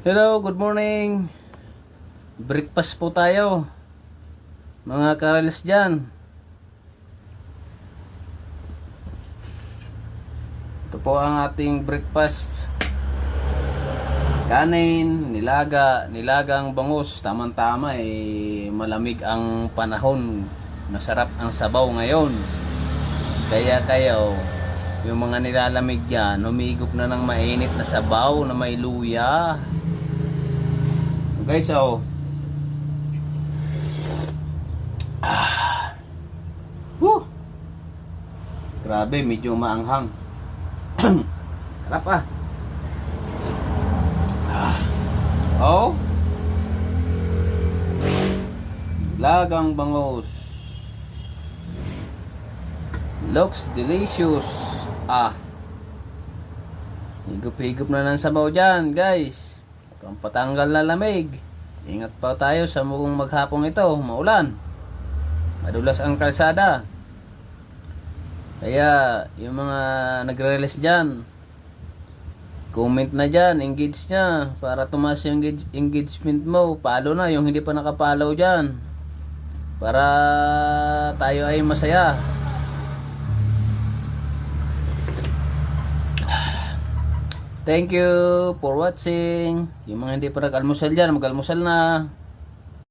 Hello, good morning. Breakfast po tayo. Mga karels dyan. Ito po ang ating breakfast. Kanin, nilagang bangus. Tamang-tama malamig ang panahon. Masarap ang sabaw ngayon. Kaya kayo, yung mga nilalamig dyan, humigop na ng mainit na sabaw na may luya. Guys, Woo! Grabe, medyo maanghang. Sarap Oh. Lagang bangus. Looks delicious. Higop-higop na ng sabaw dyan, guys. Pampatanggal na lamig. Ingat pa tayo sa mukhang maghapong ito, maulan. Madulas ang kalsada. Kaya yung mga nagre-release dyan, comment na dyan, engage nya para tumaas yung engagement mo. Follow na yung hindi pa nakapollow dyan para tayo ay masaya. Thank you for watching. Yung mga hindi pa nag-almusal dyan, mag-almusal na.